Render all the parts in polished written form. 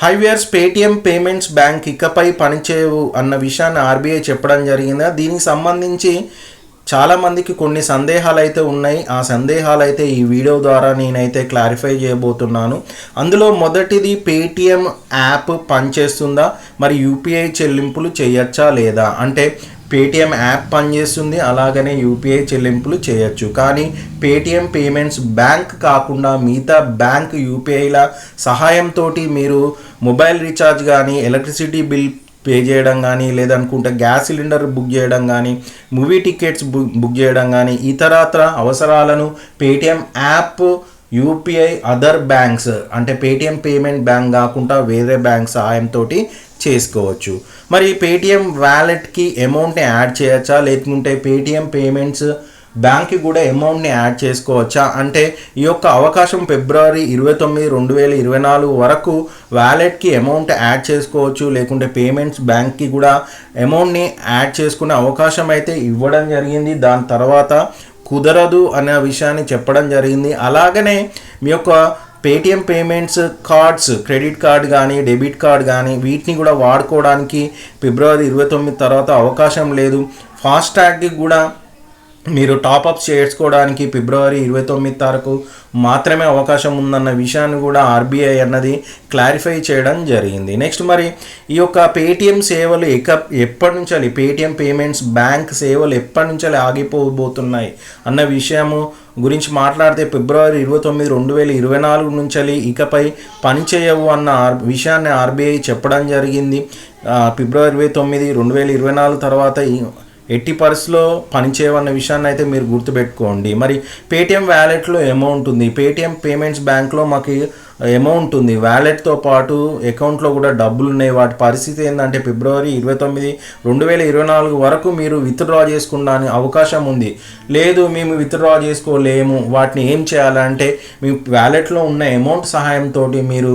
హైవేర్స్ Paytm payments bank ఇకపై పనిచేయవు అన్న విషయాన్ని ఆర్బీఐ చెప్పడం జరిగింది. దీనికి సంబంధించి చాలామందికి కొన్ని సందేహాలు అయితే ఉన్నాయి. ఆ సందేహాలు అయితే ఈ వీడియో ద్వారా నేనైతే క్లారిఫై చేయబోతున్నాను. అందులో మొదటిది, పేటిఎం యాప్ పనిచేస్తుందా, మరి యూపీఐ చెల్లింపులు చేయొచ్చా లేదా అంటే పేటిఎం యాప్ పనిచేస్తుంది, అలాగనే యూపీఐ చెల్లింపులు చేయొచ్చు. కానీ పేటిఎం పేమెంట్స్ బ్యాంక్ కాకుండా మిగతా బ్యాంక్ యూపీఐల సహాయంతో మీరు మొబైల్ రీఛార్జ్ కానీ, ఎలక్ట్రిసిటీ బిల్ పే చేయడం కానీ, లేదనుకుంటే గ్యాస్ సిలిండర్ బుక్ చేయడం కానీ, మూవీ టికెట్స్ బుక్ చేయడం కానీ, ఇతరత్ర అవసరాలను Paytm app, UPI, other banks అంటే పేటిఎం పేమెంట్ బ్యాంక్ కాకుండా వేరే బ్యాంక్ సహాయంతో చేసుకోవచ్చు. మరి పేటిఎం వ్యాలెట్కి అమౌంట్ని యాడ్ చేయొచ్చా, లేకుంటే పేటిఎం పేమెంట్స్ బ్యాంక్కి కూడా అమౌంట్ని యాడ్ చేసుకోవచ్చా అంటే ఈ యొక్క అవకాశం ఫిబ్రవరి 29, 2024 వరకు వ్యాలెట్కి అమౌంట్ యాడ్ చేసుకోవచ్చు, లేకుంటే పేమెంట్స్ బ్యాంక్కి కూడా అమౌంట్ని యాడ్ చేసుకునే అవకాశం అయితే ఇవ్వడం జరిగింది. దాని తర్వాత కుదరదు అనే విషయాన్ని చెప్పడం జరిగింది. అలాగనే మీ యొక్క Paytm payments cards, credit card కానీ, డెబిట్ కార్డ్ కానీ వీటిని కూడా వాడుకోవడానికి ఫిబ్రవరి 29 తర్వాత అవకాశం లేదు. ఫాస్టాగ్కి కూడా మీరు టాప్అప్స్ చేసుకోవడానికి ఫిబ్రవరి 29 తారీఖు మాత్రమే అవకాశం ఉందన్న విషయాన్ని కూడా ఆర్బీఐ అన్నది క్లారిఫై చేయడం జరిగింది. నెక్స్ట్, మరి ఈ యొక్క పేటిఎం సేవలు ఎప్పటి నుంచి, పేటిఎం పేమెంట్స్ బ్యాంక్ సేవలు ఎప్పటి నుంచి ఆగిపోబోతున్నాయి అన్న విషయము గురించి మాట్లాడితే ఫిబ్రవరి 29, 2024 నుంచి ఇకపై పనిచేయవు అన్న విషయాన్ని ఆర్బీఐ చెప్పడం జరిగింది. ఫిబ్రవరి 29, 2024 తర్వాత ఎట్టి పరిస్థితిలో పనిచేయవన్న విషయాన్ని అయితే మీరు గుర్తుపెట్టుకోండి. మరి పేటిఎం వ్యాలెట్లో అమౌంట్ ఉంది, పేటిఎం పేమెంట్స్ బ్యాంక్లో మాకు అమౌంట్ ఉంది, వ్యాలెట్తో పాటు అకౌంట్లో కూడా డబ్బులు ఉన్నాయి. వాటి పరిస్థితి ఏంటంటే ఫిబ్రవరి 29, 2024 వరకు మీరు విత్డ్రా చేసుకోవడానికి అవకాశం ఉంది. లేదు మేము విత్డ్రా చేసుకోలేము, వాటిని ఏం చేయాలంటే మీ వ్యాలెట్లో ఉన్న అమౌంట్ సహాయంతో మీరు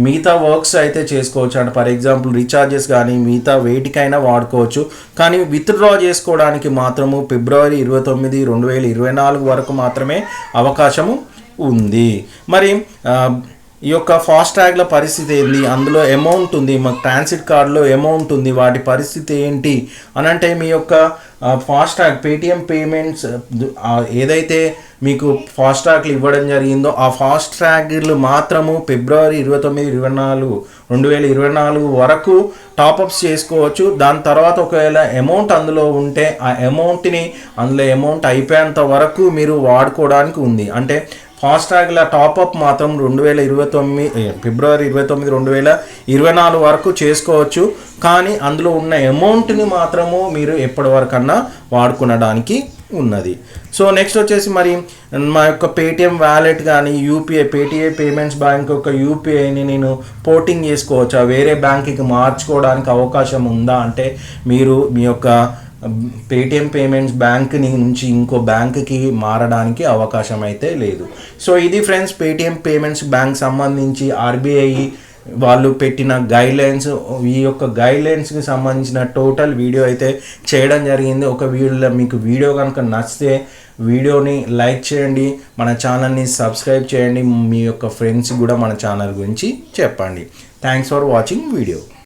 మిగతా వర్క్స్ అయితే చేసుకోవచ్చు. అంటే ఫర్ ఎగ్జాంపుల్ రీఛార్జెస్ కానీ మిగతా వేటికైనా వాడుకోవచ్చు. కానీ విత్డ్రా చేసుకోవడానికి మాత్రము ఫిబ్రవరి 29, 2024 వరకు మాత్రమే అవకాశము ఉంది. మరి ఈ యొక్క ఫాస్టాగ్ల పరిస్థితి ఏంటి, అందులో అమౌంట్ ఉంది, మాకు ట్రాన్సిట్ కార్డులో అమౌంట్ ఉంది, వాటి పరిస్థితి ఏంటి అని అంటే మీ యొక్క ఫాస్టాగ్ పేటిఎం పేమెంట్స్ ఏదైతే మీకు ఫాస్టాగ్లు ఇవ్వడం జరిగిందో ఆ ఫాస్టాగ్లు మాత్రము ఫిబ్రవరి 29, 2024 వరకు టాప్అప్స్ చేసుకోవచ్చు. దాని తర్వాత ఒకవేళ అమౌంట్ అందులో ఉంటే ఆ అమౌంట్ని అందులో అమౌంట్ అయిపోయేంత వరకు మీరు వాడుకోవడానికి ఉంది. అంటే ఫాస్టాగ్ల టాప్అప్ మాత్రం ఫిబ్రవరి 29, 2024 వరకు చేసుకోవచ్చు. కానీ అందులో ఉన్న అమౌంట్ని మాత్రము మీరు ఎప్పటి వరకన్నా వాడుకునడానికి ఉన్నది. సో నెక్స్ట్ వచ్చేసి మరి మా యొక్క పేటిఎం వ్యాలెట్ కానీ యూపీఐ, పేటిఎం పేమెంట్స్ బ్యాంక్ యొక్క యూపీఐని నేను పోర్టింగ్ చేసుకోవచ్చా, వేరే బ్యాంక్కి మార్చుకోవడానికి అవకాశం ఉందా అంటే మీరు మీ యొక్క పేటిఎం పేమెంట్స్ బ్యాంక్ నుంచి ఇంకో బ్యాంక్కి మారడానికి అవకాశం అయితే లేదు. సో ఇది ఫ్రెండ్స్ పేటిఎం పేమెంట్స్ బ్యాంక్ సంబంధించి ఆర్బీఐ వాళ్ళు పెట్టిన గైడ్లైన్స్. ఈ యొక్క గైడ్లైన్స్కి సంబంధించిన టోటల్ వీడియో అయితే చేయడం జరిగింది. ఒక వీడియోలో మీకు వీడియో కనుక నచ్చితే వీడియోని లైక్ చేయండి, మన ఛానల్ని సబ్స్క్రైబ్ చేయండి, మీ యొక్క ఫ్రెండ్స్ కూడా మన ఛానల్ గురించి చెప్పండి. Thanks for watching video.